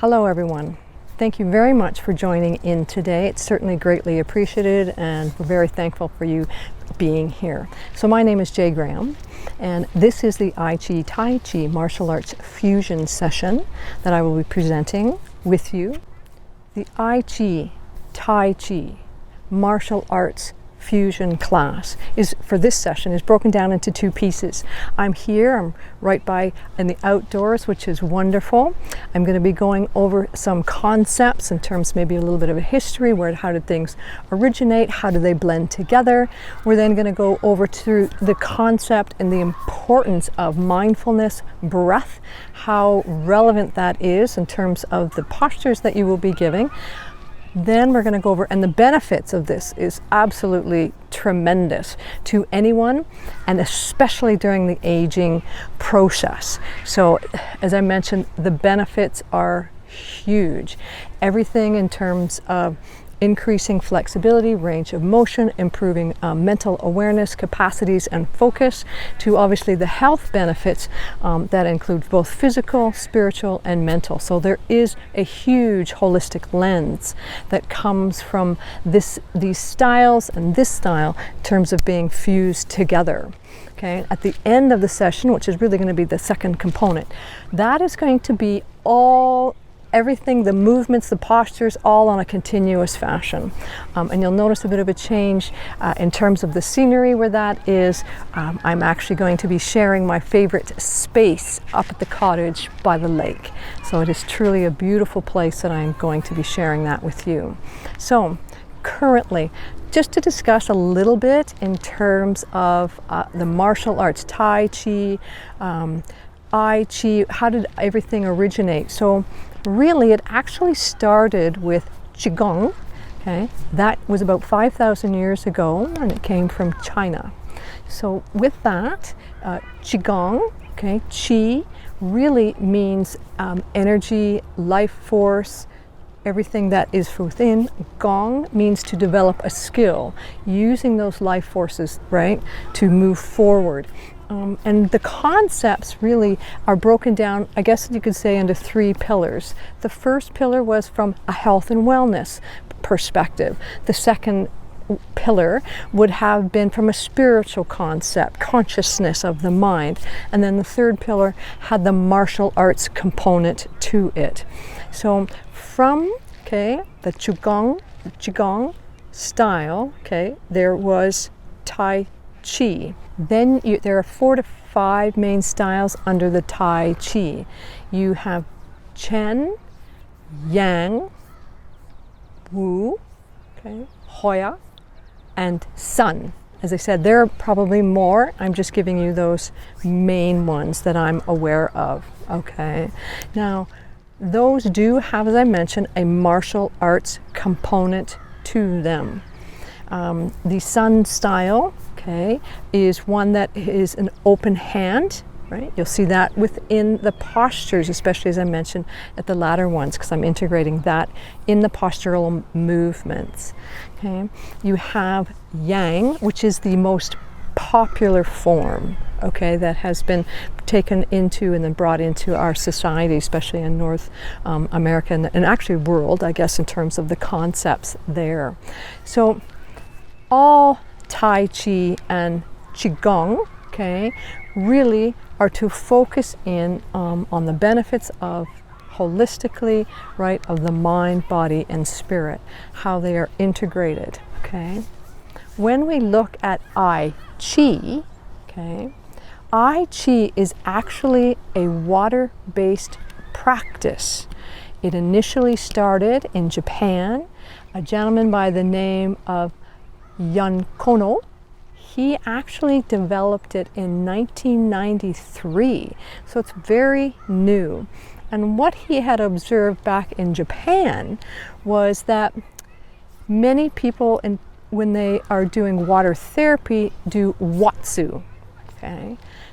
Hello everyone. Thank you very much for joining in today. It's certainly greatly appreciated and we're very thankful for you being here. So my name is Jaye Graham and this is the AI Tai Chi Martial Arts Fusion session that I will be presenting with you. The AI Tai Chi Martial Arts Fusion class is for this session is broken down into two pieces. I'm right by in the outdoors, which is wonderful. I'm going to be going over some concepts in terms maybe a little bit of a history, how did things originate, how do they blend together. We're then going to go over to the concept and the importance of mindfulness, breath, how relevant that is in terms of the postures that you will be giving. Then we're going to go over, and the benefits of this is absolutely tremendous to anyone, and especially during the aging process. So as I mentioned, the benefits are huge. Everything in terms of increasing flexibility, range of motion, improving mental awareness, capacities and focus, to obviously the health benefits that include both physical, spiritual and mental. So there is a huge holistic lens that comes from these styles and this style in terms of being fused together. Okay, at the end of the session, which is really going to be the second component, that is going to be everything, the movements, the postures, all on a continuous fashion. And you'll notice a bit of a change in terms of the scenery where that is. I'm actually going to be sharing my favorite space up at the cottage by the lake. So it is truly a beautiful place that I'm going to be sharing that with you. So currently, just to discuss a little bit in terms of the martial arts, Tai Chi, how did everything originate? So really, it actually started with Qigong. Okay, that was about 5,000 years ago, and it came from China. So with that, Qigong, okay, Qi really means energy, life force, everything that is within. Gong means to develop a skill, using those life forces, right, to move forward. And the concepts really are broken down, I guess you could say, into three pillars. The first pillar was from a health and wellness perspective. The second pillar would have been from a spiritual concept, consciousness of the mind. And then the third pillar had the martial arts component to it. So from, the Qigong style, there was Tai Chi. Then there are 4 to 5 main styles under the Tai Chi. You have Chen, Yang, Wu, Hoya, and Sun. As I said, there are probably more. I'm just giving you those main ones that I'm aware of. Okay. Now, those do have, as I mentioned, a martial arts component to them. The Sun style, is one that is an open hand, right? You'll see that within the postures, especially as I mentioned at the latter ones, because I'm integrating that in the postural movements. Okay, you have Yang, which is the most popular form, that has been taken into and then brought into our society, especially in North America and actually world, I guess, in terms of the concepts there. So all Tai Chi and Qigong, really are to focus in on the benefits of holistically, right, of the mind, body, and spirit, how they are integrated, When we look at AI Chi, AI Chi is actually a water-based practice. It initially started in Japan. A gentleman by the name of Kono, he actually developed it in 1993, so it's very new. And what he had observed back in Japan was that many people, when they are doing water therapy, do Watsu.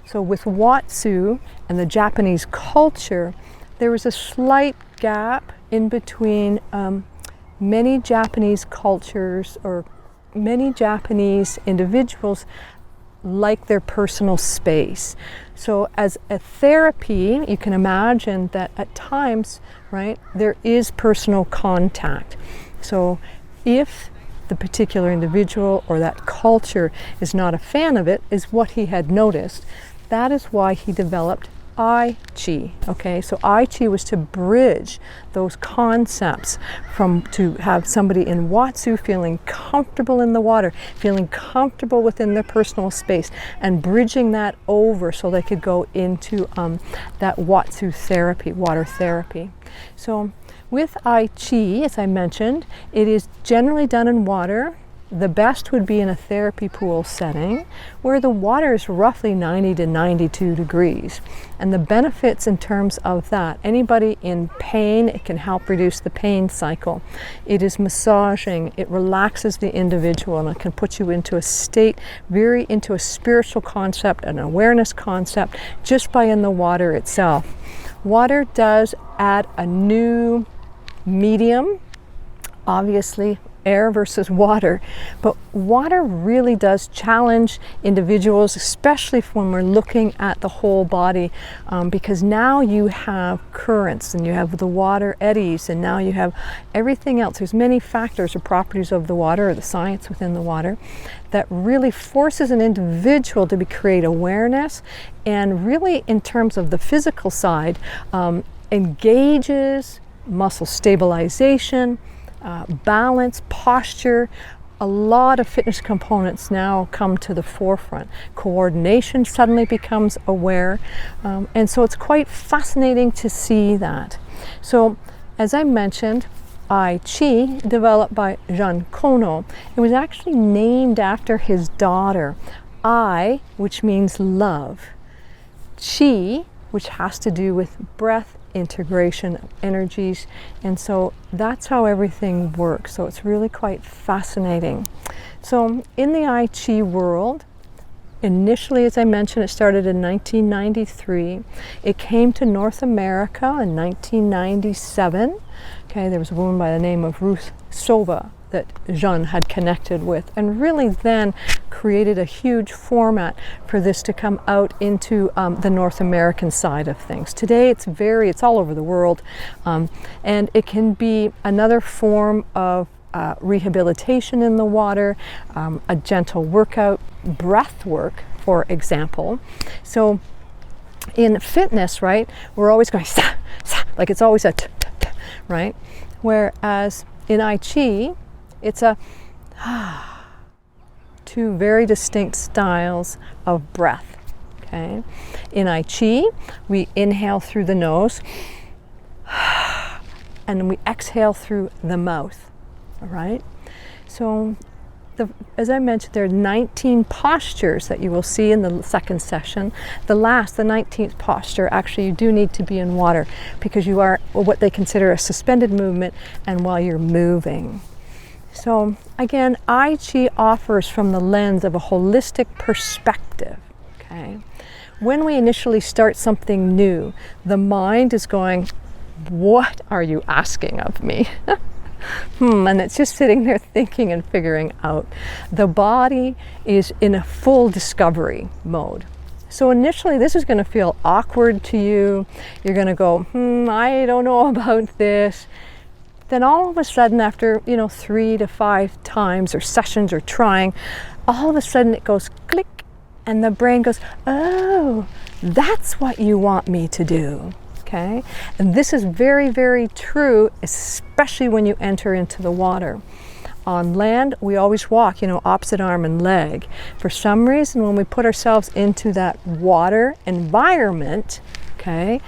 So with Watsu and the Japanese culture, there was a slight gap in between many Japanese cultures or many Japanese individuals like their personal space. So as a therapy, you can imagine that at times, right, there is personal contact. So if the particular individual or that culture is not a fan of it, is what he had noticed. That is why he developed Tai Chi. Okay, so Tai Chi was to bridge those concepts to have somebody in Watsu feeling comfortable in the water, feeling comfortable within their personal space, and bridging that over so they could go into that Watsu therapy, water therapy. So with Tai Chi, as I mentioned, it is generally done in water. The best would be in a therapy pool setting where the water is roughly 90 to 92 degrees. And the benefits in terms of that, anybody in pain, it can help reduce the pain cycle. It is massaging, it relaxes the individual, and it can put you into a state, into a spiritual concept, an awareness concept, just by in the water itself. Water does add a new medium, obviously air versus water, but water really does challenge individuals, especially when we're looking at the whole body, because now you have currents and you have the water eddies, and now you have everything else. There's many factors or properties of the water, or the science within the water, that really forces an individual to create awareness, and really in terms of the physical side, engages muscle stabilization, balance, posture. A lot of fitness components now come to the forefront. Coordination suddenly becomes aware, and so it's quite fascinating to see that. So as I mentioned, Tai Chi, developed by Jean Kono, it was actually named after his daughter. I, which means love. Chi, which has to do with breath, integration of energies, and so that's how everything works. So it's really quite fascinating. So in the Tai Chi world, initially, as I mentioned, it started in 1993. It came to North America in 1997. Okay, there was a woman by the name of Ruth Sova that Jean had connected with, and really then created a huge format for this to come out into the North American side of things. Today it's all over the world, and it can be another form of rehabilitation in the water, a gentle workout, breath work, for example. So in fitness, right, we're always going like it's always a right, whereas in Tai Chi, it's two very distinct styles of breath. Okay, in Tai Chi, we inhale through the nose, and we exhale through the mouth. All right. So, as I mentioned, there are 19 postures that you will see in the second session. The 19th posture, actually, you do need to be in water because you are what they consider a suspended movement, and while you're moving. So again, Tai Chi offers from the lens of a holistic perspective. Okay, when we initially start something new, the mind is going, "What are you asking of me?" And it's just sitting there thinking and figuring out. The body is in a full discovery mode. So initially this is going to feel awkward to you. You're going to go, I don't know about this. Then all of a sudden, after 3 to 5 times or sessions or trying, all of a sudden it goes click, and the brain goes, oh, that's what you want me to do. Okay, and this is very, very true, especially when you enter into the water. On land, we always walk, opposite arm and leg. For some reason, when we put ourselves into that water environment, okay,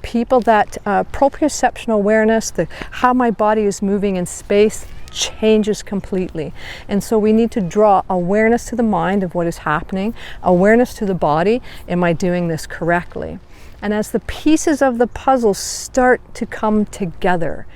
people that proprioceptional awareness, how my body is moving in space, changes completely. And so we need to draw awareness to the mind of what is happening, awareness to the body, am I doing this correctly? And as the pieces of the puzzle start to come together,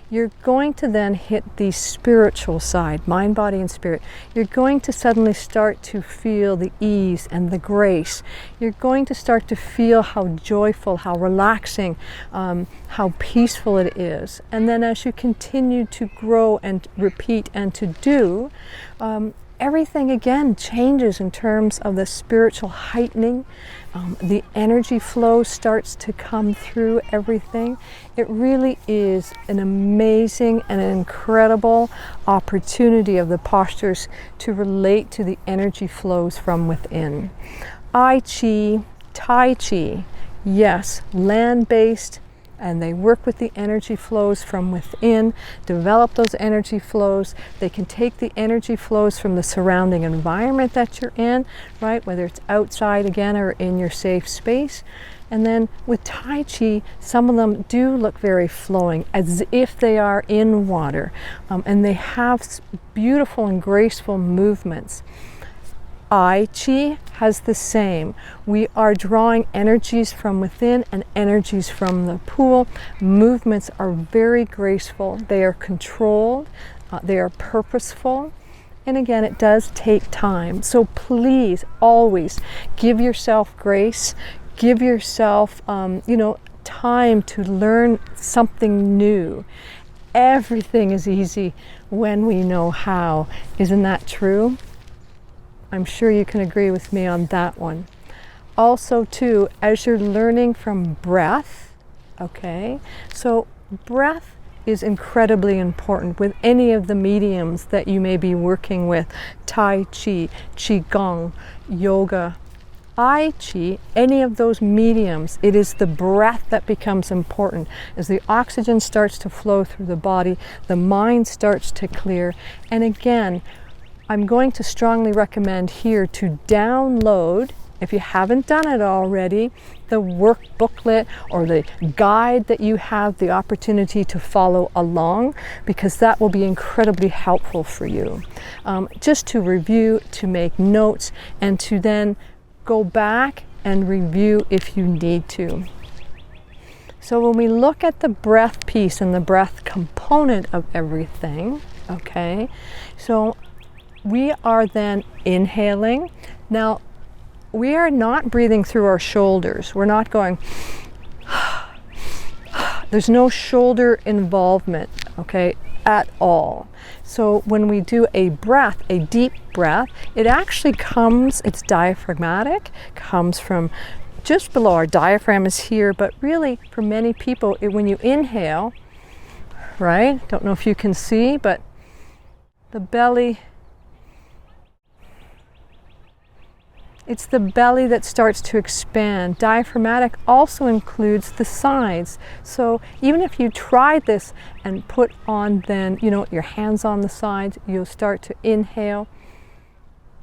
you're going to then hit the spiritual side, mind, body, and spirit. You're going to suddenly start to feel the ease and the grace. You're going to start to feel how joyful, how relaxing, how peaceful it is. And then as you continue to grow and repeat and to do, everything again changes in terms of the spiritual heightening. The energy flow starts to come through everything. It really is an amazing and an incredible opportunity of the postures to relate to the energy flows from within. Tai Chi, yes, land-based, and they work with the energy flows from within, develop those energy flows. They can take the energy flows from the surrounding environment that you're in, right? Whether it's outside again or in your safe space. And then with Tai Chi, some of them do look very flowing, as if they are in water. And they have beautiful and graceful movements. Tai Chi has the same. We are drawing energies from within and energies from the pool. Movements are very graceful. They are controlled. They are purposeful. And again, it does take time. So please always give yourself grace. Give yourself, time to learn something new. Everything is easy when we know how. Isn't that true? I'm sure you can agree with me on that one. Also too, as you're learning from breath, okay, so breath is incredibly important with any of the mediums that you may be working with. Tai Chi, Qigong, yoga, I Chi, any of those mediums, it is the breath that becomes important. As the oxygen starts to flow through the body, the mind starts to clear. And again, I'm going to strongly recommend here to download, if you haven't done it already, the work booklet or the guide that you have the opportunity to follow along, because that will be incredibly helpful for you. Just to review, to make notes, and to then go back and review if you need to. So when we look at the breath piece and the breath component of everything, okay, so we are then inhaling. Now, we are not breathing through our shoulders. We're not going, there's no shoulder involvement, okay, at all. So when we do a breath, a deep breath, it actually comes, it's diaphragmatic, comes from just below our diaphragm is here, but really for many people, when you inhale, right, don't know if you can see, but the belly, it's the belly that starts to expand. Diaphragmatic also includes the sides. So even if you tried this and put on then, your hands on the sides, you'll start to inhale.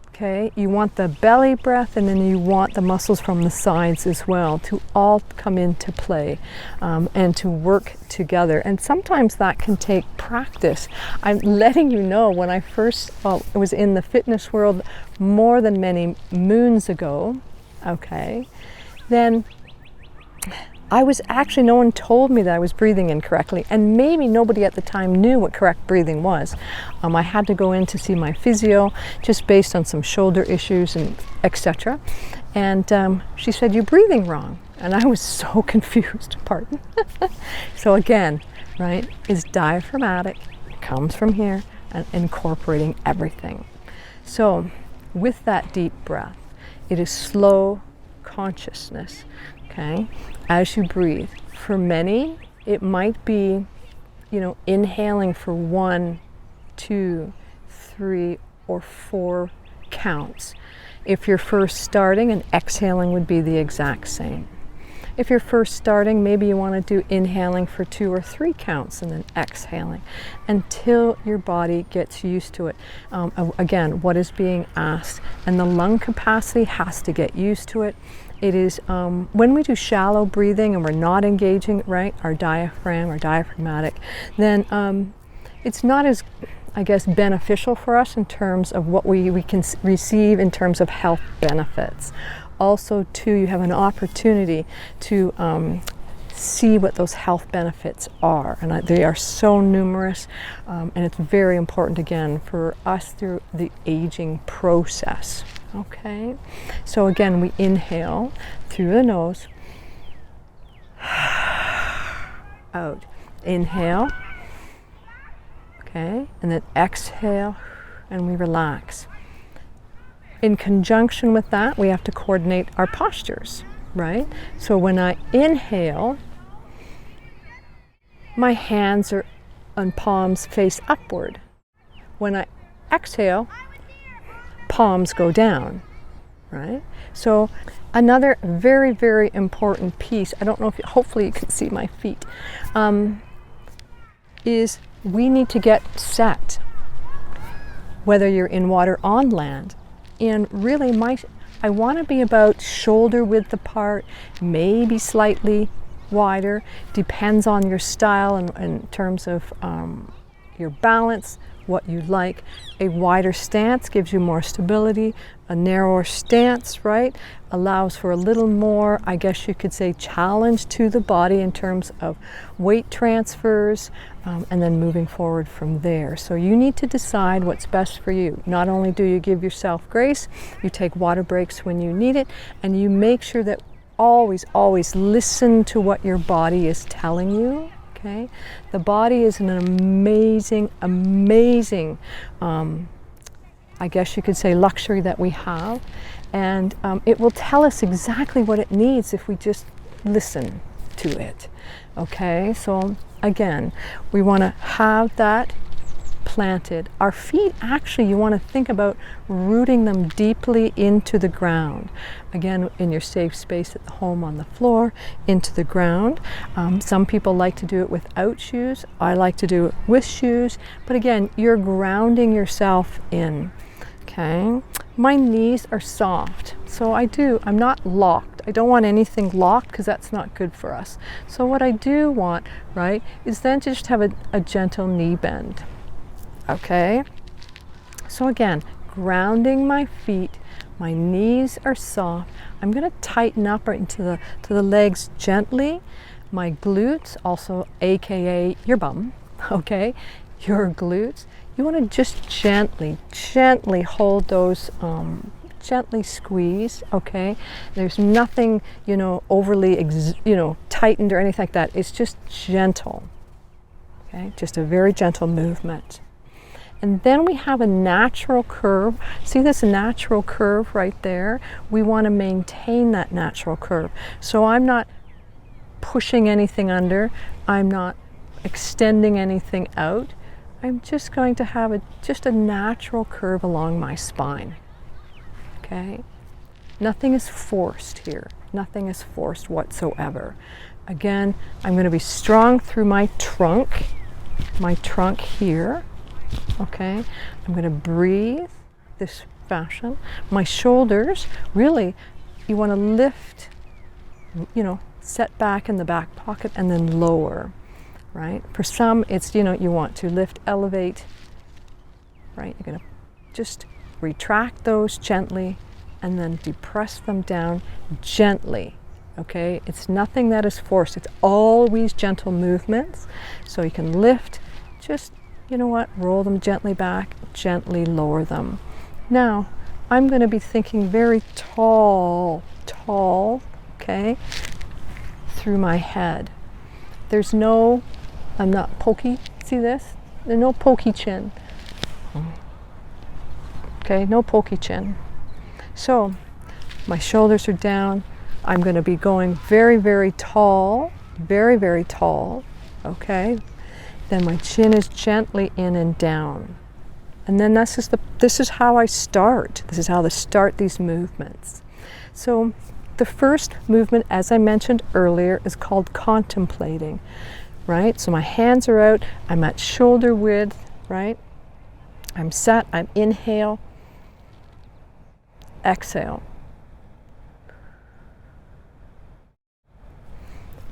Okay, you want the belly breath, and then you want the muscles from the sides as well to all come into play and to work together. And sometimes that can take practice. I'm letting you know, when I first was in the fitness world more than many moons ago, okay, then I was actually, no one told me that I was breathing incorrectly, and maybe nobody at the time knew what correct breathing was. I had to go in to see my physio just based on some shoulder issues and etc. And she said, "You're breathing wrong." And I was so confused, pardon. So again, right, is diaphragmatic, comes from here, and incorporating everything. So with that deep breath, it is slow consciousness, okay, as you breathe. For many, it might be, inhaling for 1, 2, 3, or 4 counts. If you're first starting, and exhaling would be the exact same. If you're first starting, maybe you want to do inhaling for 2 or 3 counts and then exhaling until your body gets used to it. Again, what is being asked, and the lung capacity has to get used to it. It is when we do shallow breathing and we're not engaging, right, our diaphragm, our diaphragmatic, then it's not as, I guess, beneficial for us in terms of what we can receive in terms of health benefits. Also, too, you have an opportunity to see what those health benefits are, and they are so numerous, and it's very important, again, for us through the aging process. Okay, so again, we inhale through the nose, out, inhale, okay, and then exhale, and we relax. In conjunction with that, we have to coordinate our postures, right? So when I inhale, my hands are on palms face upward. When I exhale, palms go down, right? So another very, very important piece, I don't know if hopefully you can see my feet, is we need to get set, whether you're in water on land. And really I want to be about shoulder width apart, maybe slightly wider, depends on your style and in terms of your balance, what you like. A wider stance gives you more stability. A narrower stance, right, allows for a little more, I guess you could say, challenge to the body in terms of weight transfers, and then moving forward from there. So you need to decide what's best for you. Not only do you give yourself grace, you take water breaks when you need it, and you make sure that always listen to what your body is telling you. Okay? The body is an amazing, I guess you could say, luxury that we have, and it will tell us exactly what it needs if we just listen to it. Okay, so again, we want to have that planted. Our feet, actually, you want to think about rooting them deeply into the ground. Again, in your safe space at home on the floor, into the ground. Some people like to do it without shoes. I like to do it with shoes. But again, you're grounding yourself in. Okay, my knees are soft, so I'm not locked. I don't want anything locked because that's not good for us. So what I do want, right, is then to just have a gentle knee bend. Okay, so again, grounding my feet, my knees are soft. I'm going to tighten up right into the legs gently. My glutes, also aka your bum, okay, your glutes. You want to just gently hold those, gently squeeze, okay? There's nothing, overly, tightened or anything like that. It's just gentle, okay? Just a very gentle movement. And then we have a natural curve. See this natural curve right there? We want to maintain that natural curve. So I'm not pushing anything under. I'm not extending anything out. I'm just going to have just a natural curve along my spine. Okay? Nothing is forced here. Nothing is forced whatsoever. Again, I'm going to be strong through my trunk here. Okay? I'm going to breathe this fashion. My shoulders, really, you want to lift, set back in the back pocket and then lower. Right? For some, it's, you want to lift, elevate, right? You're going to just retract those gently and then depress them down gently, okay? It's nothing that is forced. It's always gentle movements. So you can lift, just, roll them gently back, gently lower them. Now, I'm going to be thinking very tall, okay, through my head. I'm not pokey, see this? There's no pokey chin. Okay, no pokey chin. So, my shoulders are down. I'm going to be going very, very tall, okay? Then my chin is gently in and down. And then this is how I start. This is how to start these movements. So, the first movement, as I mentioned earlier, is called contemplating. Right? So my hands are out, I'm at shoulder width, right? I'm set, I'm inhale, exhale.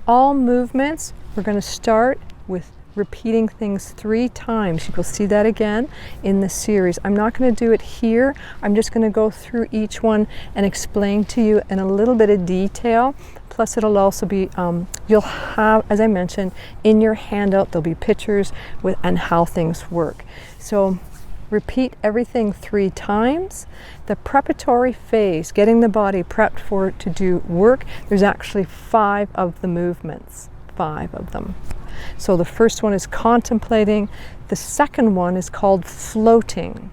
All movements, we're going to start with repeating things 3 times. You will see that again in the series. I'm not going to do it here. I'm just going to go through each one and explain to you in a little bit of detail. Plus it'll also be, you'll have, as I mentioned, in your handout, there'll be pictures and how things work. So repeat everything 3 times. The preparatory phase, getting the body prepped for it to do work, there's actually 5 of the movements, 5 of them. So the first one is contemplating. The second one is called floating,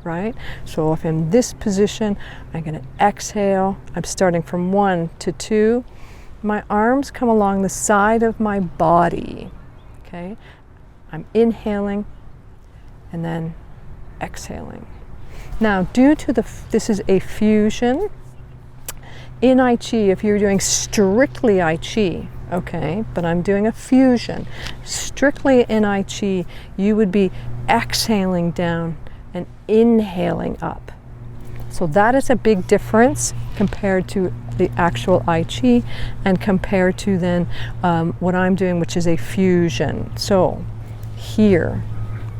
right? So if in this position, I'm going to exhale. I'm starting from 1 to 2. My arms come along the side of my body, okay? I'm inhaling and then exhaling. Now, due to this is a fusion. In I Chi, if you're doing strictly I Chi, okay, but I'm doing a fusion, strictly in I Chi, you would be exhaling down and inhaling up. So that is a big difference compared to the actual I Chi and compared to then what I'm doing, which is a fusion. So here,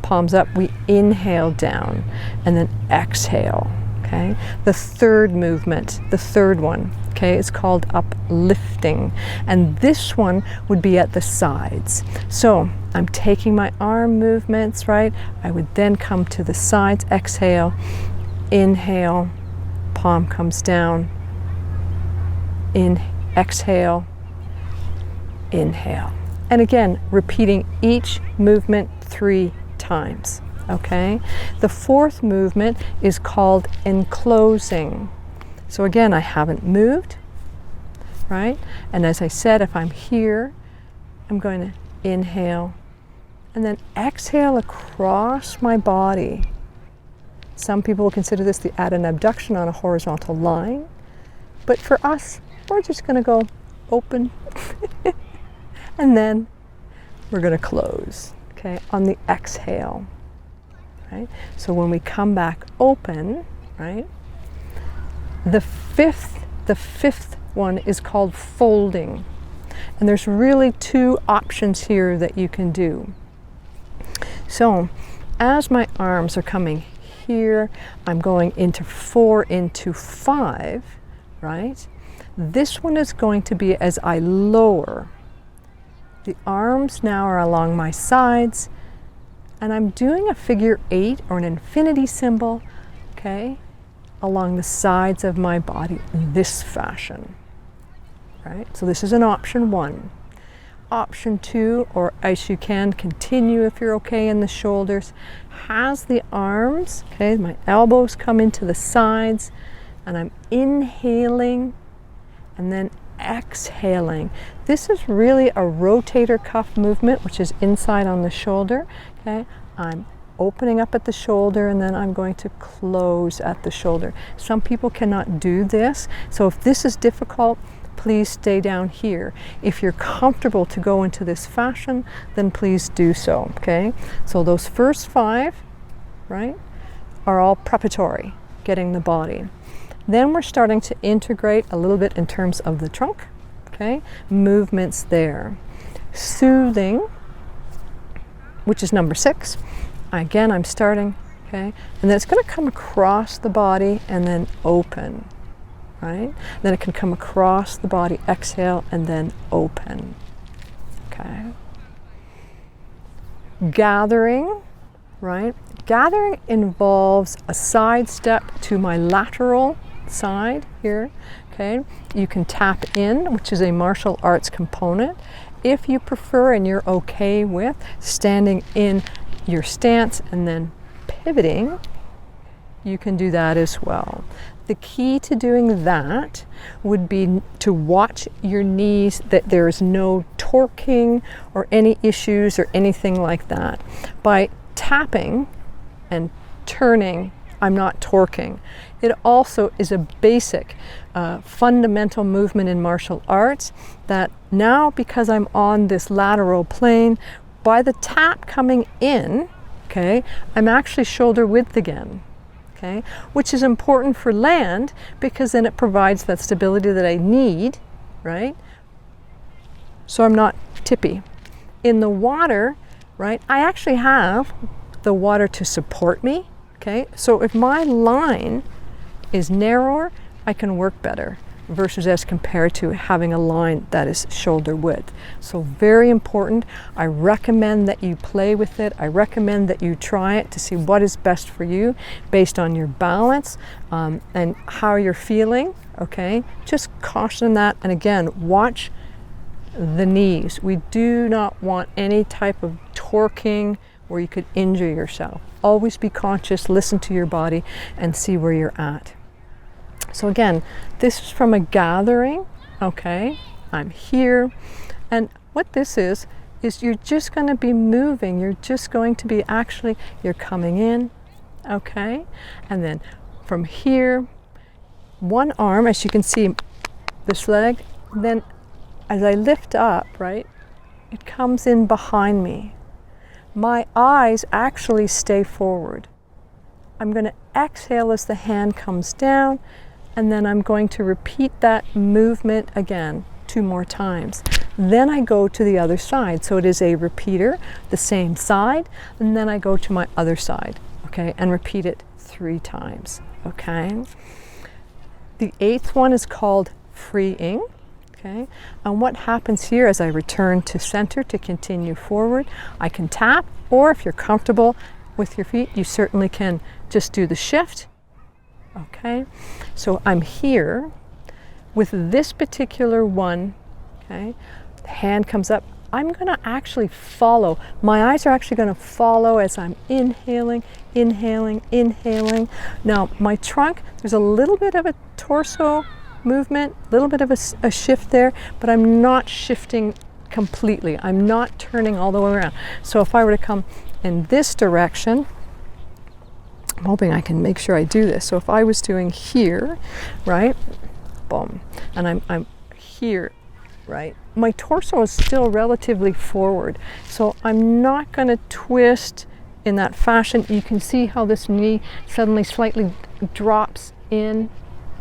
palms up, we inhale down and then exhale. Okay. The third movement, the third one, okay, is called uplifting. And this one would be at the sides. So I'm taking my arm movements, right? I would then come to the sides, exhale, inhale, palm comes down, exhale, inhale. And again, repeating each movement 3 times. Okay, the fourth movement is called enclosing. So again, I haven't moved, right? And as I said, if I'm here, I'm going to inhale and then exhale across my body. Some people will consider this the add an abduction on a horizontal line, but for us, we're just going to go open and then we're going to close, okay, on the exhale. Right? So when we come back open, right, the fifth one is called folding. And there's really 2 options here that you can do. So as my arms are coming here, I'm going into 4 into 5, right? This one is going to be as I lower. The arms now are along my sides, and I'm doing a figure 8 or an infinity symbol, okay, along the sides of my body in this fashion, right? So this is an option 1. Option 2, or as you can continue if you're okay in the shoulders, has the arms, okay, my elbows come into the sides, and I'm inhaling and then exhaling. This is really a rotator cuff movement, which is inside on the shoulder. Okay, I'm opening up at the shoulder and then I'm going to close at the shoulder. Some people cannot do this, so if this is difficult, please stay down here. If you're comfortable to go into this fashion, then please do so. Okay, so those first 5, right, are all preparatory, getting the body. Then we're starting to integrate a little bit in terms of the trunk, okay, movements there. Soothing, which is number 6. Again, I'm starting, okay, and then it's going to come across the body and then open, right? Then it can come across the body, exhale, and then open, okay. Gathering, right? Gathering involves a side step to my lateral side here, okay. You can tap in, which is a martial arts component. If you prefer and you're okay with standing in your stance and then pivoting, you can do that as well. The key to doing that would be to watch your knees, that there is no torquing or any issues or anything like that. By tapping and turning, I'm not torquing. It also is a basic fundamental movement in martial arts that now, because I'm on this lateral plane, by the tap coming in, okay, I'm actually shoulder width again, okay, which is important for land because then it provides that stability that I need, right? So I'm not tippy. In the water, right, I actually have the water to support me, okay? So if my line is narrower, I can work better versus as compared to having a line that is shoulder width. So very important. I recommend that you play with it. I recommend that you try it to see what is best for you based on your balance and how you're feeling, okay? Just caution that, and again, watch the knees. We do not want any type of torquing where you could injure yourself. always be conscious, listen to your body, and see where you're at. So again, this is from a gathering, okay? I'm here, and what this is you're just going to be moving. You're just going to be you're coming in, okay? And then from here, one arm, as you can see, this leg, then as I lift up, right, it comes in behind me. My eyes actually stay forward. I'm going to exhale as the hand comes down, and then I'm going to repeat that movement again 2 more times. Then I go to the other side. So it is a repeater, the same side, and then I go to my other side, okay, and repeat it 3 times, okay? The 8th one is called freeing, okay? And what happens here as I return to center to continue forward, I can tap, or if you're comfortable with your feet, you certainly can just do the shift, okay? So I'm here with this particular one, okay? The hand comes up. I'm going to actually follow. My eyes are actually going to follow as I'm inhaling, inhaling, inhaling. Now, my trunk, there's a little bit of a torso movement, a little bit of a shift there, but I'm not shifting completely. I'm not turning all the way around. So if I were to come in this direction, I'm hoping I can make sure I do this. So if I was doing here, right, boom, and I'm here, right, my torso is still relatively forward. So I'm not going to twist in that fashion. You can see how this knee suddenly slightly drops in,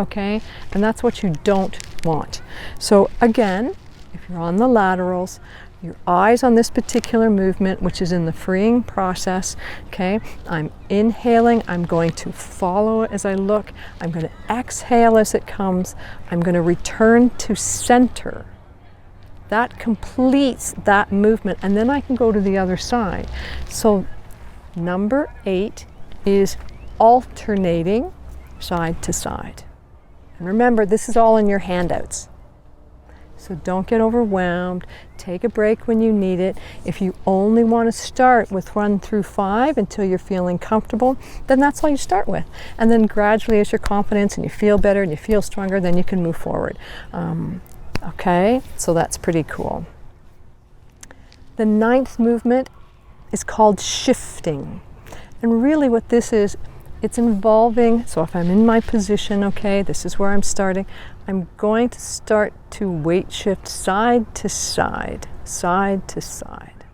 okay? And that's what you don't want. So again, if you're on the laterals, your eyes on this particular movement, which is in the freeing process, okay? I'm inhaling, I'm going to follow it as I look, I'm going to exhale as it comes, I'm going to return to center. That completes that movement, and then I can go to the other side. So number 8 is alternating side to side. And remember, this is all in your handouts. So don't get overwhelmed. Take a break when you need it. If you only want to start with 1 through 5 until you're feeling comfortable, then that's all you start with. And then gradually, as your confidence and you feel better and you feel stronger, then you can move forward. Okay, so that's pretty cool. The 9th movement is called shifting. And really what this is, it's involving, so if I'm in my position, okay, this is where I'm starting, I'm going to start to weight shift side to side, side to side.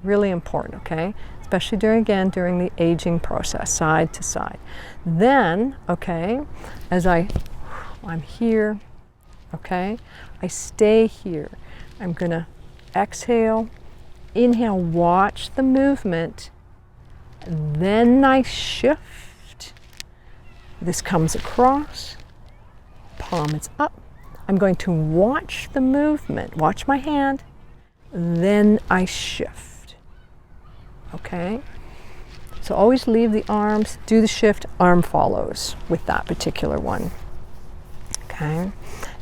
Really important, okay? Especially during the aging process, side to side. Then, okay, as I'm here, okay, I stay here. I'm gonna exhale, inhale, watch the movement, then I shift. This comes across, palm is up. I'm going to watch the movement, watch my hand, then I shift, okay? So always leave the arms, do the shift, arm follows with that particular one, okay?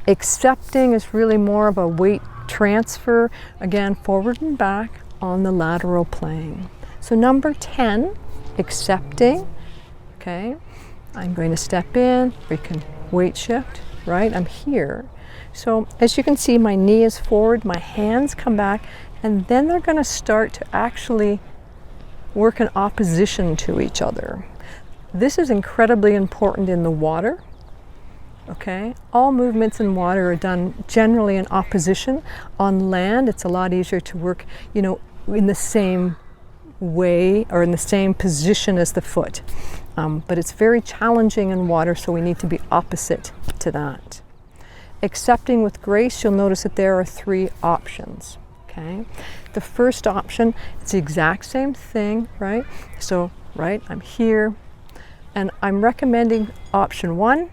Accepting is really more of a weight transfer, again, forward and back on the lateral plane. So number 10, accepting, okay? I'm going to step in, we can weight shift, right? I'm here. So as you can see, my knee is forward, my hands come back, and then they're going to start to actually work in opposition to each other. This is incredibly important in the water. Okay, all movements in water are done generally in opposition. On land, it's a lot easier to work, you know, in the same way or in the same position as the foot. But it's very challenging in water, so we need to be opposite to that. Accepting with grace, you'll notice that there are 3 options. Okay, the first option, it's the exact same thing, right? So, right, I'm here, and I'm recommending option 1.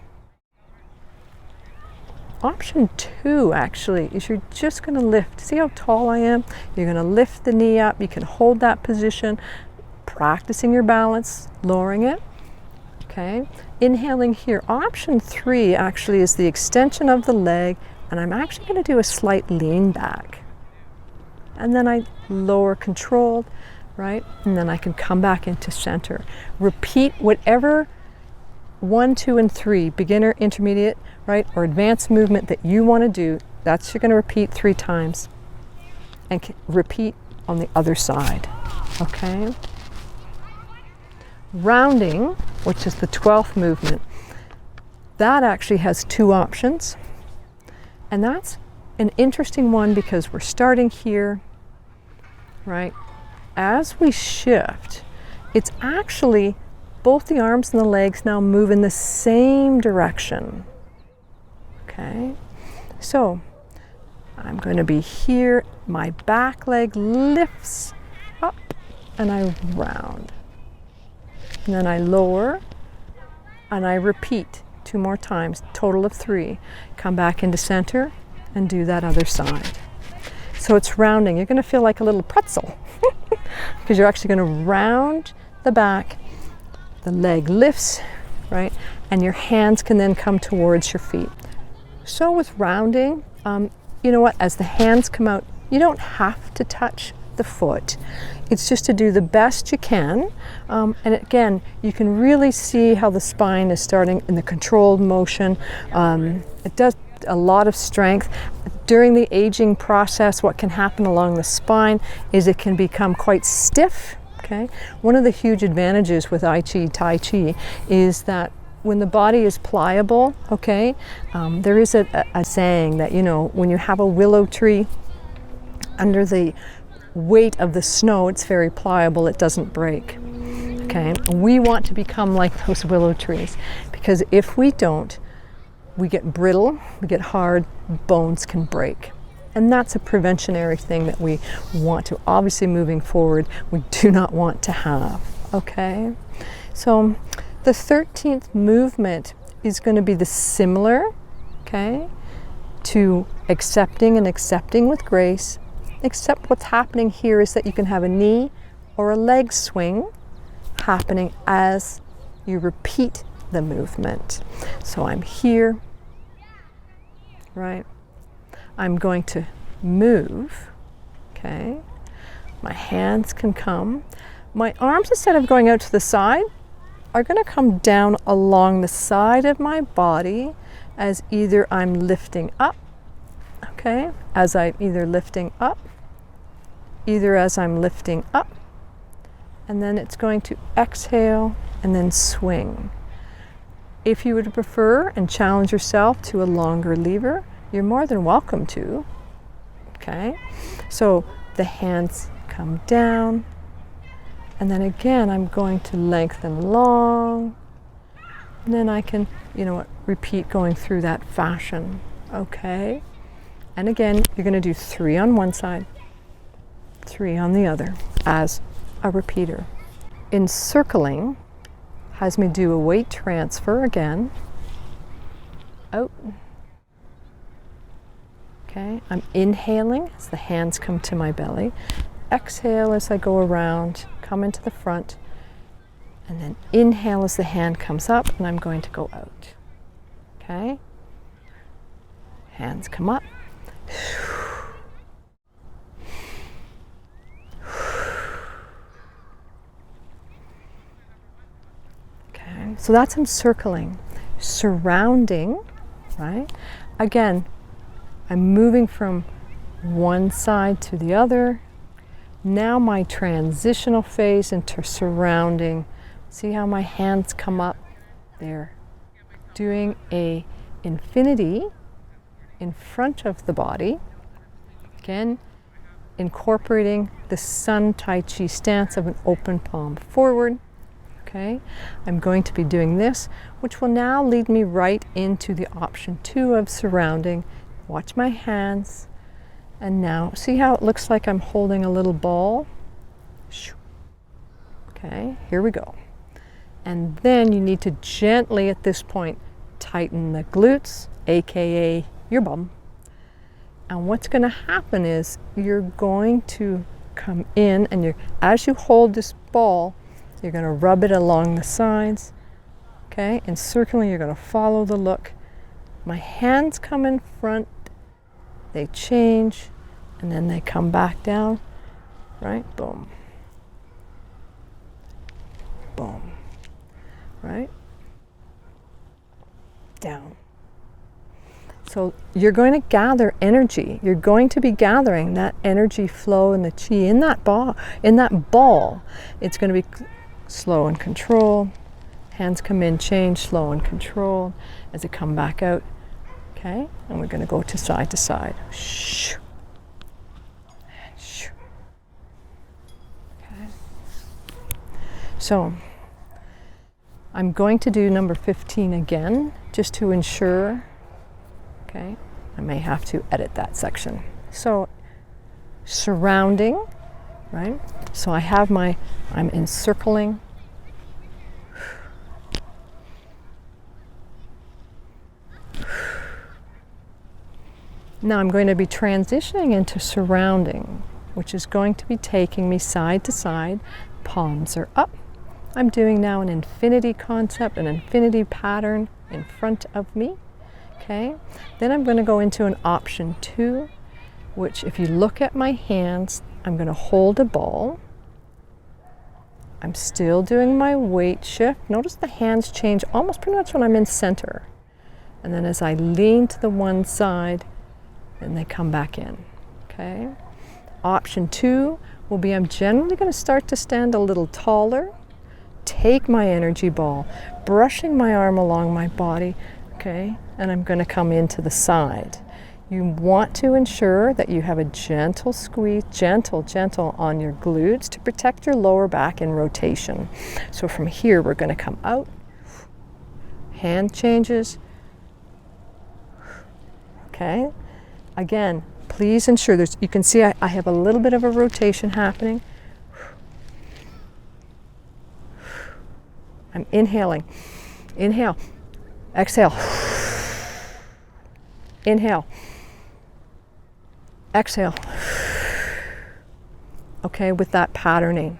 Option 2 actually is you're just going to lift. See how tall I am? You're going to lift the knee up. You can hold that position, practicing your balance, lowering it. Okay, inhaling here. Option 3 actually is the extension of the leg, and I'm actually going to do a slight lean back. And then I lower controlled, right? And then I can come back into center. Repeat whatever 1, 2, and 3, beginner, intermediate, right, or advanced movement that you want to do. That's you're going to repeat 3 times. And repeat on the other side, okay? Rounding, which is the 12th movement, that actually has 2 options. And that's an interesting one because we're starting here, right? As we shift, it's actually both the arms and the legs now move in the same direction, okay? So I'm going to be here, my back leg lifts up and I round. And then I lower and I repeat 2 more times, total of 3. Come back into center and do that other side. So it's rounding. You're going to feel like a little pretzel because you're actually going to round the back, the leg lifts, right? And your hands can then come towards your feet. So with rounding, you know what, as the hands come out, you don't have to touch the foot. It's just to do the best you can. And again, you can really see how the spine is starting in the controlled motion. It does a lot of strength. During the aging process, what can happen along the spine is it can become quite stiff. Okay? One of the huge advantages with Tai Chi is that when the body is pliable, okay, there is a saying that, you know, when you have a willow tree, under the weight of the snow, it's very pliable, it doesn't break. Okay, we want to become like those willow trees, because if we don't, we get brittle, we get hard, bones can break. And that's a preventionary thing that we want to, obviously moving forward, we do not want to have. Okay, so the 13th movement is going to be the similar, okay, to accepting and accepting with grace, except what's happening here is that you can have a knee or a leg swing happening as you repeat the movement. So I'm here, right? I'm going to move, okay? My hands can come. My arms, instead of going out to the side, are going to come down along the side of my body as either I'm lifting up, okay? As I'm either lifting up, as I'm lifting up, and then it's going to exhale and then swing. If you would prefer and challenge yourself to a longer lever, you're more than welcome to, okay? So the hands come down, and then again I'm going to lengthen long, and then I can, you know what, repeat going through that fashion, okay? And again, you're going to do 3 on one side, 3 on the other as a repeater. Encircling has me do a weight transfer again. Out. Okay, I'm inhaling as the hands come to my belly. Exhale as I go around, come into the front, and then inhale as the hand comes up, and I'm going to go out. Okay? Hands come up. Okay, so that's encircling. Surrounding, right? Again, I'm moving from one side to the other. Now my transitional phase into surrounding. See how my hands come up there. Doing a infinity in front of the body. Again, incorporating the Sun Tai Chi stance of an open palm forward. Okay, I'm going to be doing this, which will now lead me right into the option 2 of surrounding. Watch my hands. And now, see how it looks like I'm holding a little ball? Okay, here we go. And then you need to gently, at this point, tighten the glutes, aka your bum. And what's going to happen is you're going to come in, and as you hold this ball, you're going to rub it along the sides. Okay, and circling, you're going to follow the look. My hands come in front, they change, and then they come back down, right? Boom. boom, right? Down. So you're going to gather energy. You're going to be gathering that energy flow and the chi in that ball. It's going to be slow and controlled. Hands come in, change, slow and controlled as they come back out. Okay, and we're going to go to side to side. Shoo. And shoo. Okay. So I'm going to do number 15 again, just to ensure. Okay, I may have to edit that section. So surrounding, right? So I have I'm encircling. Now I'm going to be transitioning into surrounding, which is going to be taking me side to side. Palms are up. I'm doing now an infinity concept, an infinity pattern in front of me. Okay, then I'm going to go into an option 2, which if you look at my hands, I'm going to hold a ball. I'm still doing my weight shift. Notice the hands change almost pretty much when I'm in center. And then as I lean to the one side, then they come back in. Okay, option 2 will be I'm generally going to start to stand a little taller, take my energy ball, brushing my arm along my body. Okay, and I'm going to come into the side. You want to ensure that you have a gentle squeeze, gentle on your glutes to protect your lower back in rotation. So from here, we're going to come out, hand changes. Okay, again, please ensure you can see I have a little bit of a rotation happening. I'm inhaling. Inhale. Exhale. Inhale. Exhale. Okay, with that patterning.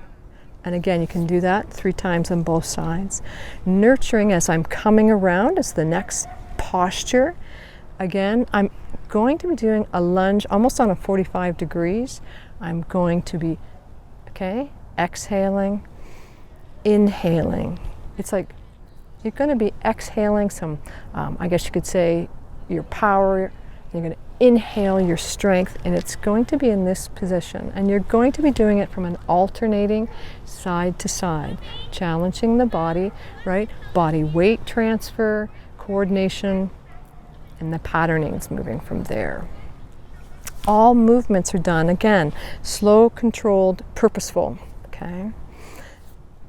And again, you can do that 3 times on both sides. Nurturing as I'm coming around is the next posture. Again, I'm going to be doing a lunge almost on a 45 degrees. I'm going to be, okay, exhaling, inhaling. It's like you're going to be exhaling some, I guess you could say, your power. You're going to inhale your strength, and it's going to be in this position. And you're going to be doing it from an alternating side to side, challenging the body, right? Body weight transfer, coordination, and the patterning is moving from there. All movements are done, again, slow, controlled, purposeful, okay?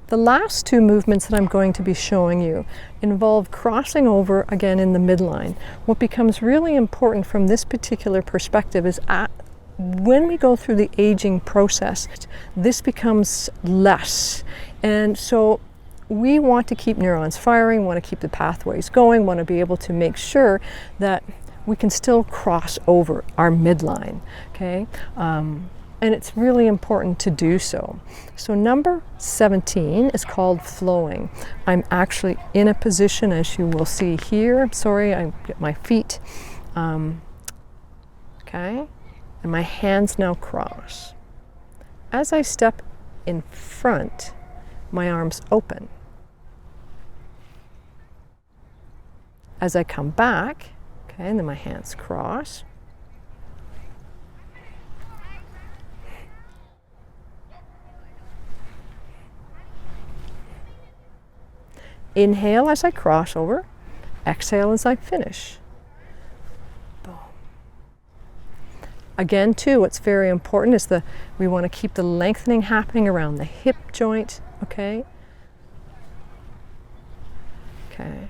The last 2 movements that I'm going to be showing you involve crossing over again in the midline. What becomes really important from this particular perspective is when we go through the aging process, this becomes less. And so we want to keep neurons firing, want to keep the pathways going, want to be able to make sure that we can still cross over our midline, okay? And it's really important to do so. So number 17 is called flowing. I'm actually in a position, as you will see here. Sorry, I get my feet. Okay, and my hands now cross. As I step in front, my arms open. As I come back, okay, and then my hands cross. Inhale as I cross over, exhale as I finish. Boom. Again, too, what's very important is we want to keep the lengthening happening around the hip joint, okay? Okay.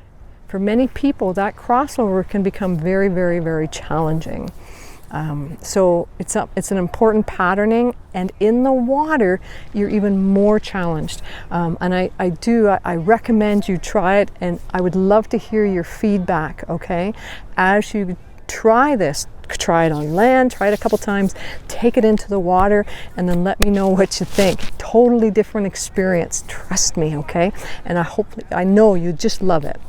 For many people, that crossover can become very, very, very challenging. So it's an important patterning, and in the water you're even more challenged. And I recommend you try it, and I would love to hear your feedback, okay? As you try this, try it on land, try it a couple times, take it into the water, and then let me know what you think. Totally different experience, trust me, okay? And I know you just love it.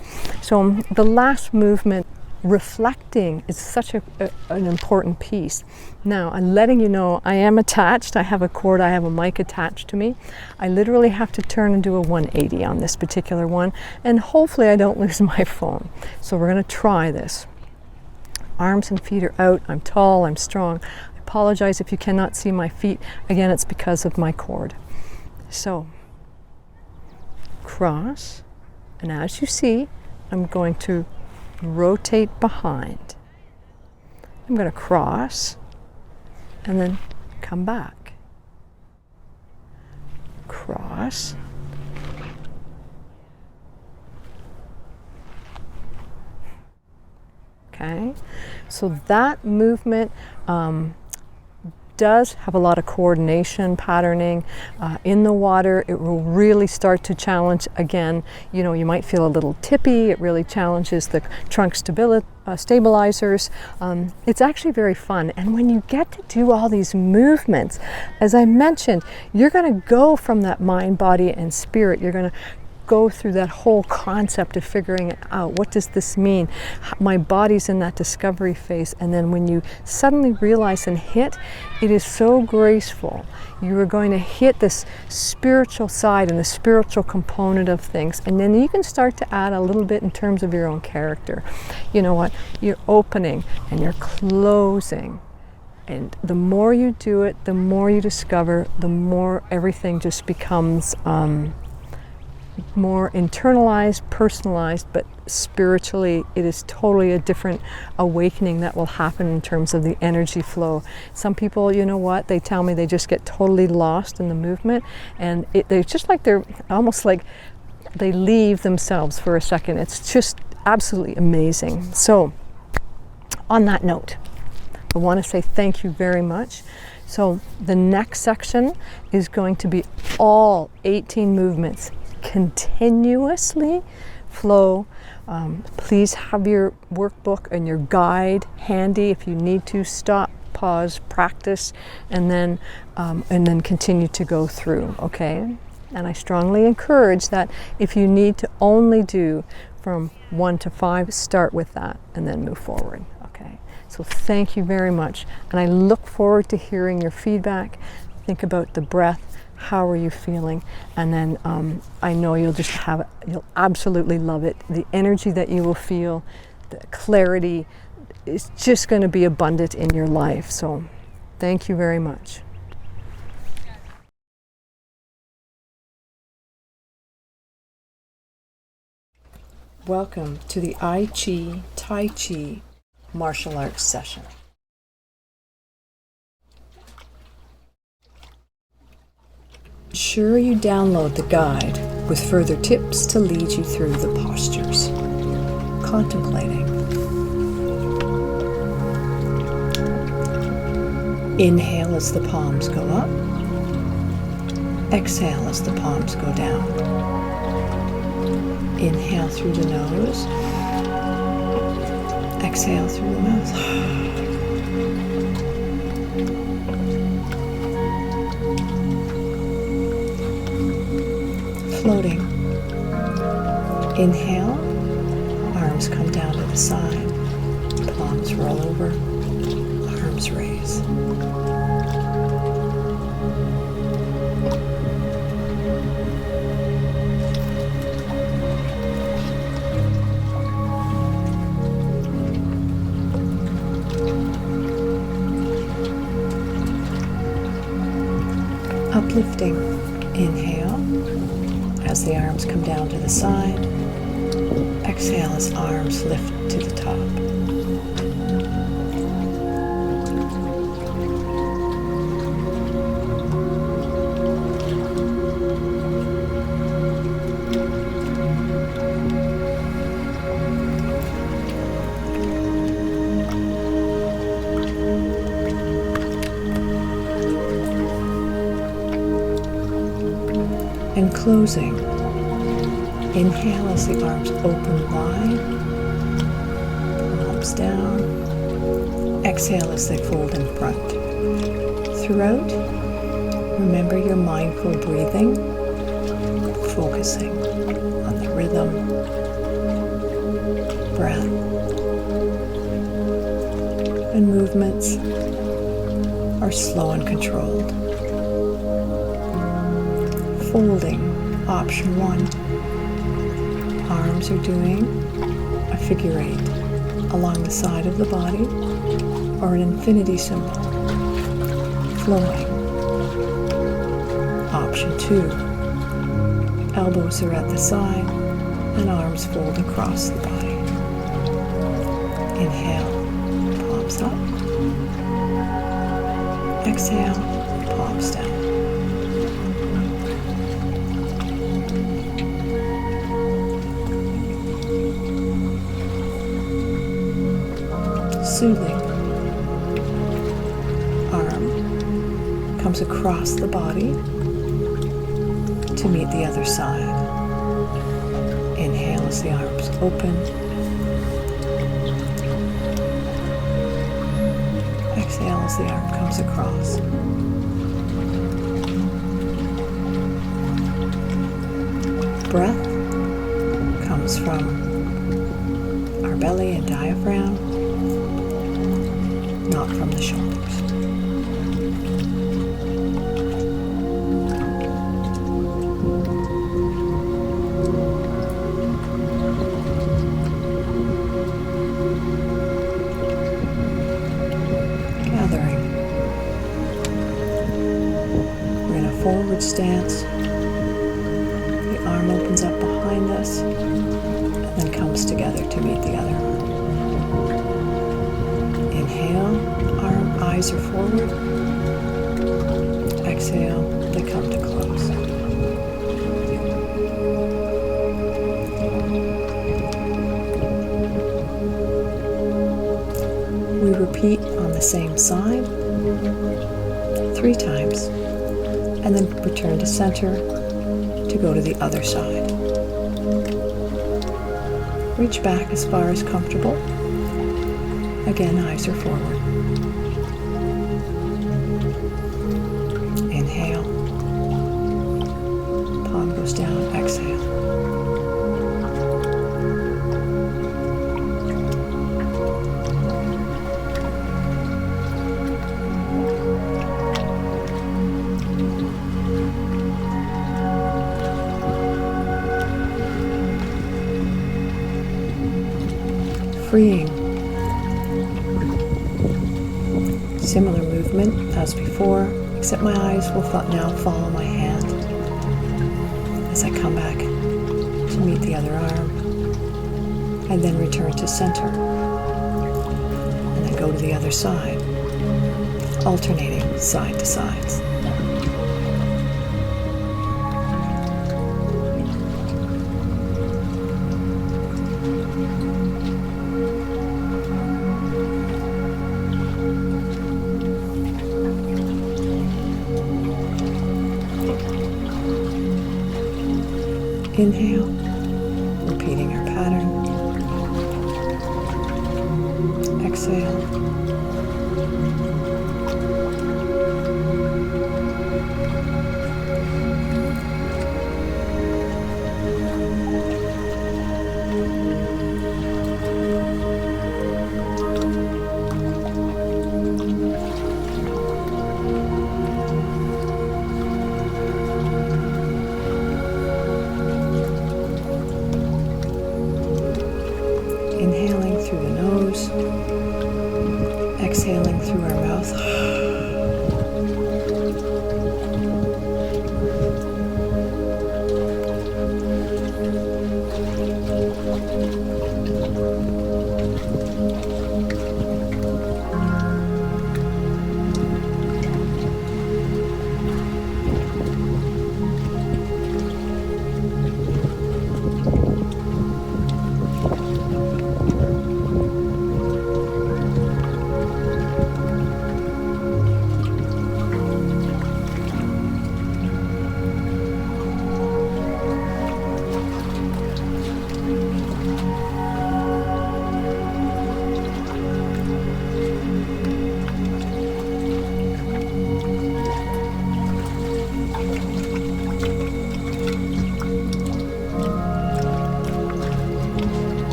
So the last movement reflecting is such an important piece. Now, I'm letting you know I am attached. I have a cord, I have a mic attached to me. I literally have to turn and do a 180 on this particular one, and hopefully I don't lose my phone. So we're going to try this. Arms and feet are out. I'm tall, I'm strong. I apologize if you cannot see my feet. Again, it's because of my cord. So, cross, and as you see, I'm going to rotate behind. I'm going to cross and then come back. Cross. Okay, so that movement does have a lot of coordination, patterning in the water. It will really start to challenge, again, you know, you might feel a little tippy. It really challenges the trunk stabilizers. It's actually very fun. And when you get to do all these movements, as I mentioned, you're going to go from that mind, body, and spirit. You're going to go through that whole concept of figuring it out. What does this mean? My body's in that discovery phase, and then when you suddenly realize and hit, it is so graceful. You are going to hit this spiritual side and the spiritual component of things, and then you can start to add a little bit in terms of your own character. You know what? You're opening and you're closing. And the more you do it, the more you discover, the more everything just becomes more internalized, personalized, but spiritually it is totally a different awakening that will happen in terms of the energy flow. Some people, you know what, they tell me they just get totally lost in the movement, and they're just like, they're almost like they leave themselves for a second. It's just absolutely amazing. So on that note, I want to say thank you very much. So the next section is going to be all 18 movements continuously flow. Please have your workbook and your guide handy. If you need to, stop, pause, practice, and then continue to go through. Okay, and I strongly encourage that if you need to only do from 1 to 5, start with that and then move forward. Okay, so thank you very much, and I look forward to hearing your feedback. Think about the breath. How are you feeling? And then I know you'll absolutely love it. The energy that you will feel, the clarity is just going to be abundant in your life. So thank you very much. Welcome to the Tai Chi martial arts session. Ensure you download the guide with further tips to lead you through the postures. Contemplating. Inhale as the palms go up. Exhale as the palms go down. Inhale through the nose. Exhale through the mouth. Floating. Inhale, arms come down to the side, palms roll over, arms raise. Uplifting. Inhale as the arms come down to the side. Exhale as arms lift to the top. Enclosing. Inhale as the arms open wide, palms down. Exhale as they fold in front. Throughout, remember your mindful breathing, focusing on the rhythm, breath, and movements are slow and controlled. Folding, option 1. Arms are doing a figure 8 along the side of the body, or an infinity symbol, flowing. Option 2. Elbows are at the side and arms fold across the body. Inhale, palms up. Exhale, palms down. Soothing. Arm comes across the body to meet the other side. Inhale as the arms open. Exhale as the arm comes across. Breath comes from our belly and diaphragm, not from the shoulders. Gathering. We're in a forward stance. The arm opens up behind us and then comes together to meet the other arm. Inhale, eyes are forward. Exhale, they come to close. We repeat on the same side 3 times, and then return to center to go to the other side. Reach back as far as comfortable. Again, eyes are forward. Inhale. Palm goes down. Exhale. Freeing. Similar movement as before, except my eyes will now follow my hand as I come back to meet the other arm, and then return to center, and then go to the other side, alternating side to sides. Inhale, repeating our pattern. Exhale. Inhaling through the nose, exhaling through our mouth.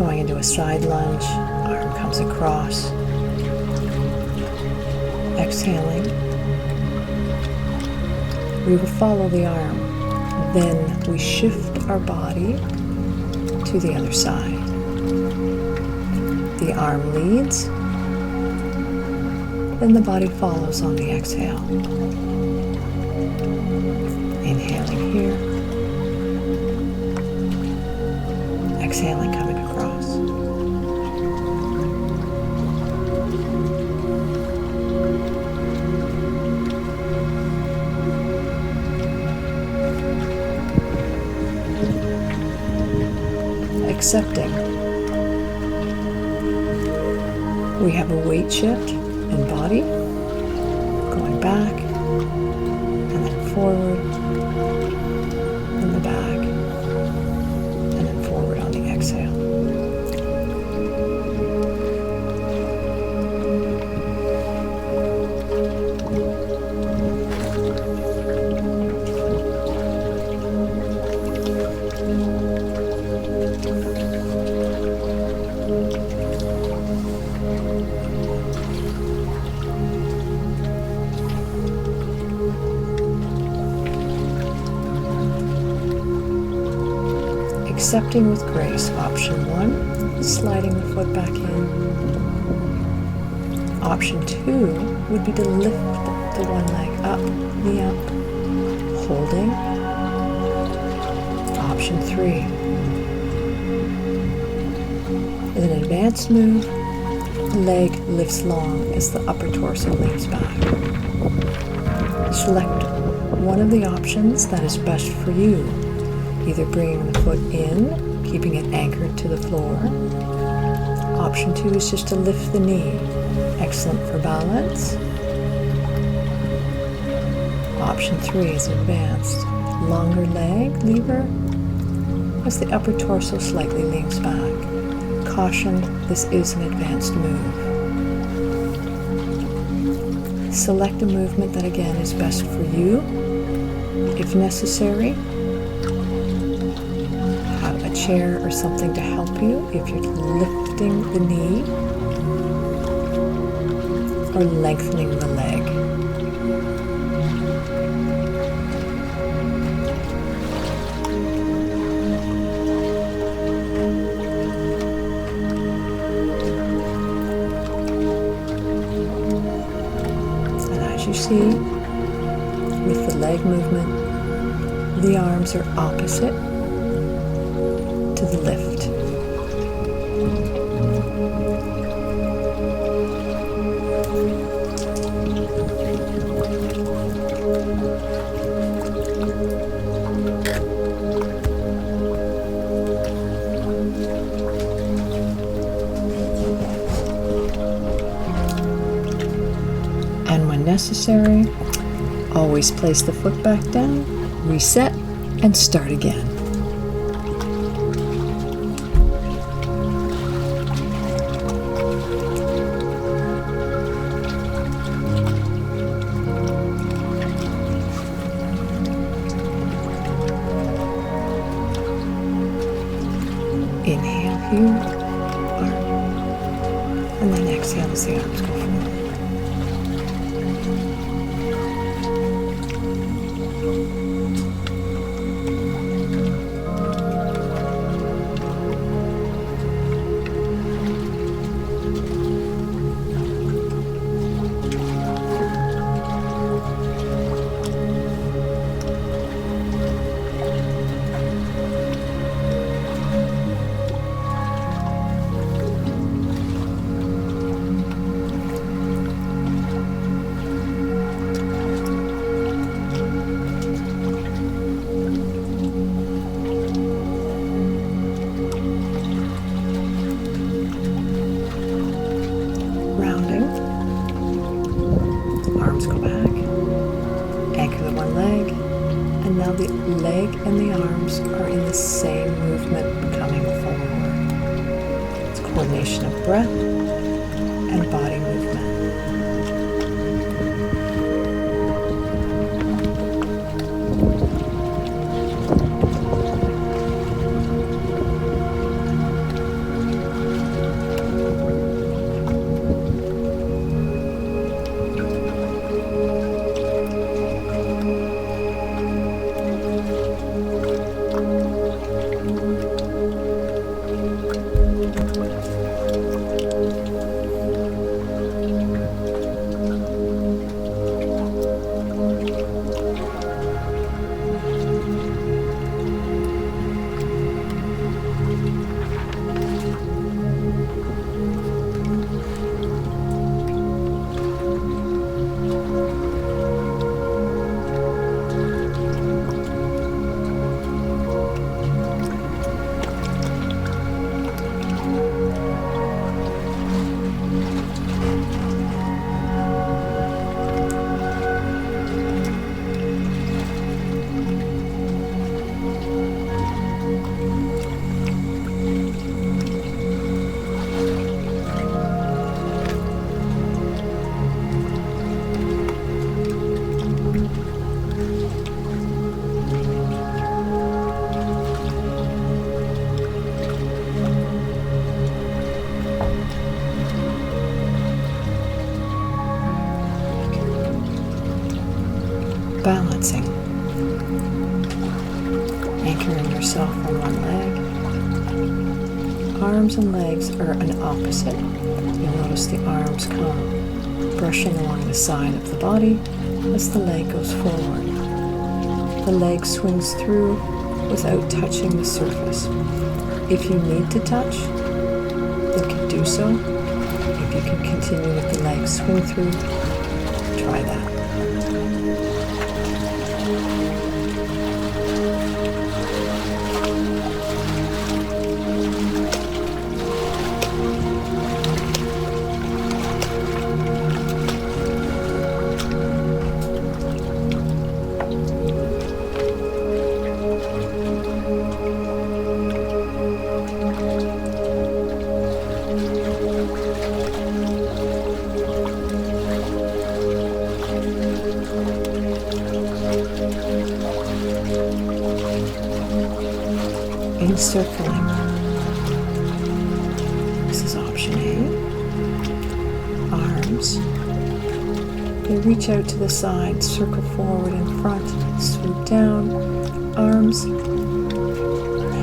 Going into a side lunge, arm comes across. Exhaling, we will follow the arm. Then we shift our body to the other side. The arm leads, then the body follows on the exhale. Inhaling here, exhaling, coming across. Accepting. We have a weight shift in body, going back, and then forward, and the back, and then forward on the exhale. Accepting with grace. Option 1, sliding the foot back in. Option 2 would be to lift the one leg up, knee up, holding. Option 3 is an advanced move. Leg lifts long as the upper torso leans back. Select one of the options that is best for you. Either bringing the foot in, keeping it anchored to the floor. Option 2 is just to lift the knee. Excellent for balance. Option 3 is advanced. Longer leg lever as the upper torso slightly leans back. Caution, this is an advanced move. Select a movement that again is best for you. If necessary, chair or something to help you if you're lifting the knee or lengthening the leg. And as you see, with the leg movement, the arms are opposite to the lift. And when necessary, always place the foot back down, reset, and start again. Inhale here, arm, and then exhale as the arms go forward. Now the leg and the arms are in the same movement coming forward. It's coordination of breath and body movement. Balancing. Anchoring yourself on one leg. Arms and legs are an opposite. You'll notice the arms come brushing along the side of the body as the leg goes forward. The leg swings through without touching the surface. If you need to touch, you can do so. If you can continue with the leg swing through, try that. Encircling. This is option A. Arms. They reach out to the side, circle forward and front, swoop down. Arms,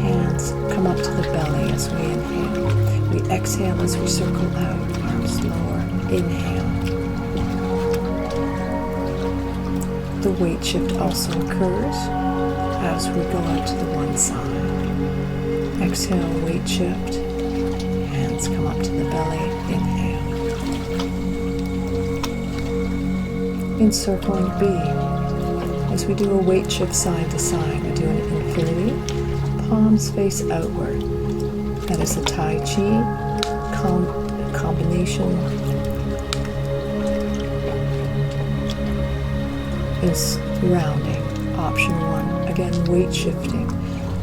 hands come up to the belly as we inhale. We exhale as we circle out, arms lower. Inhale. The weight shift also occurs as we go out to the one side. Exhale, weight shift. Hands come up to the belly. Inhale. Encircling B. As we do a weight shift side to side, we do an infinity. Palms face outward. That is a Tai Chi combination. Is rounding. Option 1. Again, weight shifting.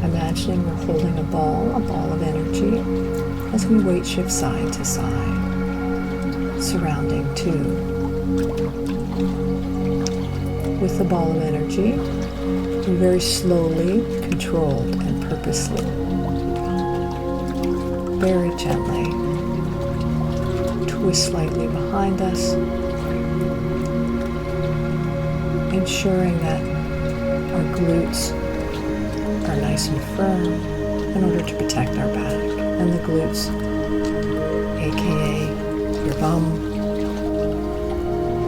Imagining we're holding a ball of energy as we weight shift side to side. Surrounding 2. With the ball of energy, we very slowly, controlled and purposely, very gently, twist slightly behind us, ensuring that our glutes are nice and firm in order to protect our back, and the glutes, aka your bum,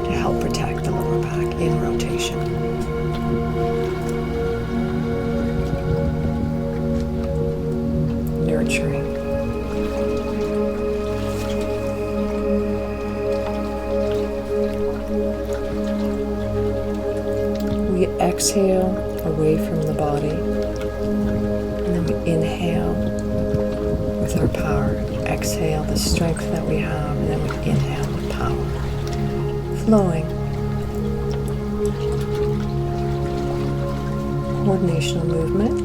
to help protect the lower back in rotation. Nurturing. We exhale away from the body. Inhale with our power, exhale the strength that we have, and then we inhale with power. Flowing. Coordination movement.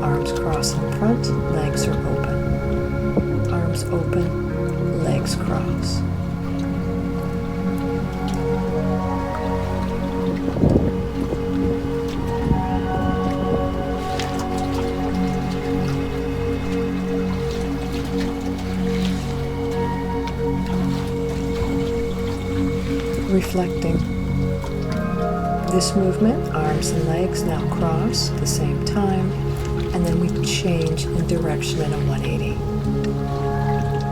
Arms cross in front, legs are open. Arms open, legs cross. Reflecting. This movement, arms and legs now cross at the same time, and then we change in direction in a 180.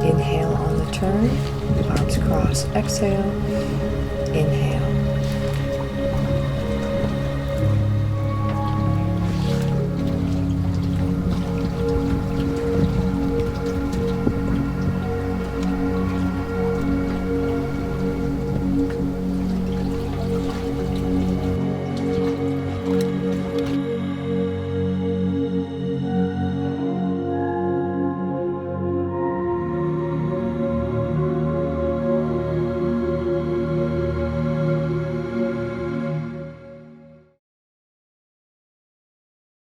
Inhale on the turn, arms cross, exhale, inhale.